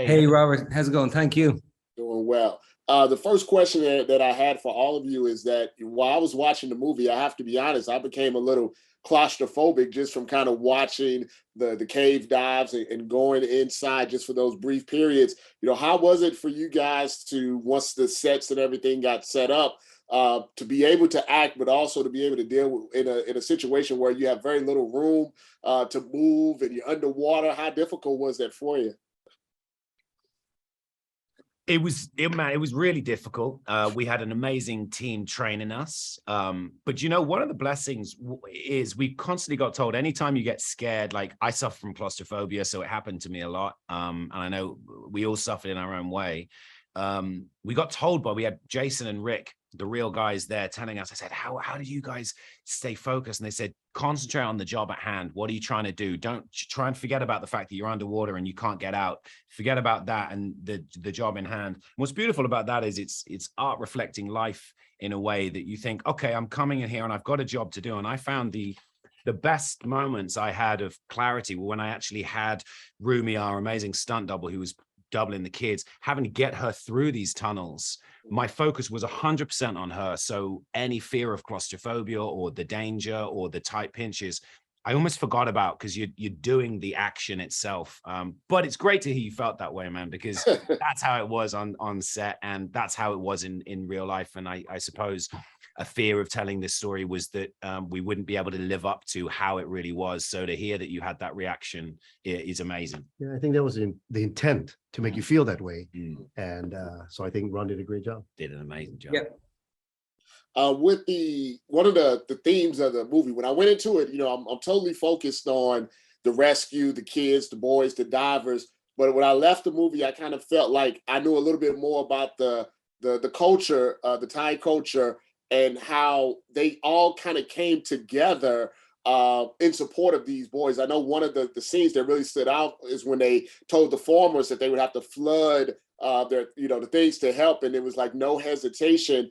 Hey, Robert, how's it going? Thank you. Doing well. The first question that I had for all of you is that while I was watching the movie, I have to be honest, I became a little claustrophobic just from kind of watching the cave dives and going inside just for those brief periods. How was it for you guys to, once the sets and everything got set up, to be able to act, but also to be able to deal with, in a situation where you have very little room to move and you're underwater? How difficult was that for you? It was really difficult. We had an amazing team training us. But one of the blessings is we constantly got told anytime you get scared, like I suffer from claustrophobia, so it happened to me a lot. And I know we all suffered in our own way. We got told we had Jason and Rick, the real guys there, telling us, I said, how do you guys stay focused? And they said, concentrate on the job at hand. What are you trying to do? Don't try and forget about the fact that you're underwater and you can't get out. Forget about that and the job in hand. What's beautiful about that is it's art reflecting life in a way that you think, okay, I'm coming in here and I've got a job to do. And I found the best moments I had of clarity were when I actually had Rumi, our amazing stunt double, who was doubling the kids, having to get her through these tunnels. My focus was 100% on her. So any fear of claustrophobia or the danger or the tight pinches, I almost forgot about, because you're doing the action itself. But it's great to hear you felt that way, man, because that's how it was on set, and that's how it was in real life. And I suppose a fear of telling this story was that we wouldn't be able to live up to how it really was. So to hear that you had that reaction is amazing. Yeah, I think that was the intent, to make you feel that way. And so I think Ron did a great job. Did an amazing job. Yeah. With one of the themes of the movie, when I went into it, I'm totally focused on the rescue, the kids, the boys, the divers. But when I left the movie, I kind of felt like I knew a little bit more about the culture, the Thai culture, and how they all kind of came together in support of these boys. I know one of the scenes that really stood out is when they told the farmers that they would have to flood the things to help, and it was like no hesitation.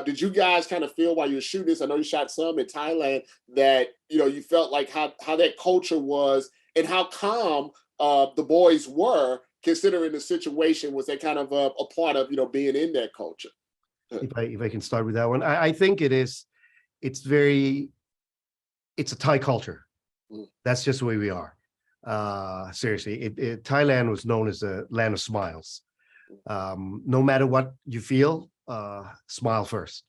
Did you guys kind of feel while you were shooting this, I know you shot some in Thailand, that you felt like how that culture was and how calm the boys were, considering the situation? Was that kind of a part of being in that culture? If I can start with that one, I think it's a Thai culture. That's just the way we are. Seriously, Thailand was known as the land of smiles. No matter what you feel, smile first.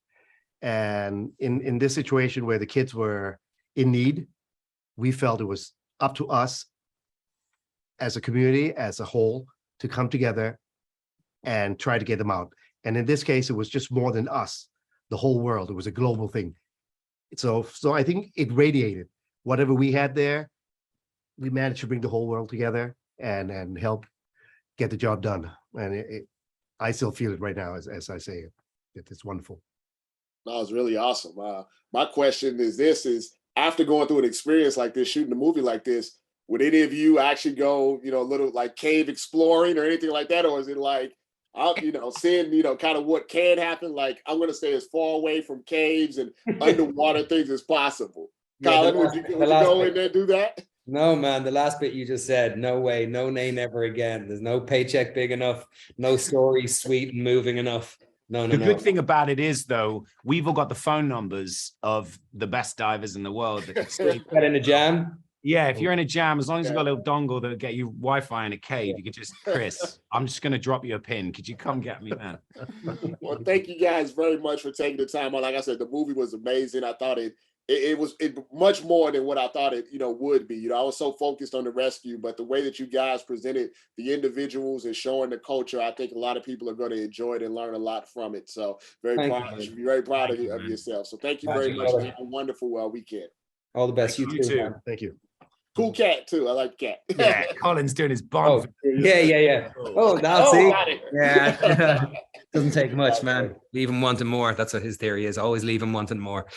And in this situation where the kids were in need, we felt it was up to us as a community, as a whole, to come together and try to get them out. And in this case, it was just more than us, the whole world. It was a global thing. So I think it radiated. Whatever we had there, we managed to bring the whole world together and help get the job done. And I still feel it right now as I say it. It's wonderful. No, it's really awesome. My question is after going through an experience like this, shooting a movie like this, would any of you actually go, a little like cave exploring or anything like that? Or is it like, seeing, kind of what can happen? Like, I'm going to stay as far away from caves and underwater things as possible. Colin, would you go in there and do that? No, man, the last bit you just said, no way, no nay, never again. There's no paycheck big enough, no story sweet and moving enough. No. The good thing about it is, though, we've all got the phone numbers of the best divers in the world. Get in a jam? Yeah, if you're in a jam, as long as you've got a little dongle that'll get you Wi-Fi in a cave, you could just, Chris, I'm just going to drop you a pin. Could you come get me, man? Well, thank you guys very much for taking the time. Like I said, the movie was amazing. I thought it was much more than what I thought it would be. I was so focused on the rescue, but the way that you guys presented the individuals and showing the culture, I think a lot of people are going to enjoy it and learn a lot from it. So very proud of yourself. So thank you very much. Have a wonderful weekend. All the best. You too. Man. Thank you. Cool cat too. I like cat. Yeah, Colin's doing his bond. Yeah. Oh, that's it. Yeah. Doesn't take much, man. Leave him wanting more. That's what his theory is. Always leave him wanting more.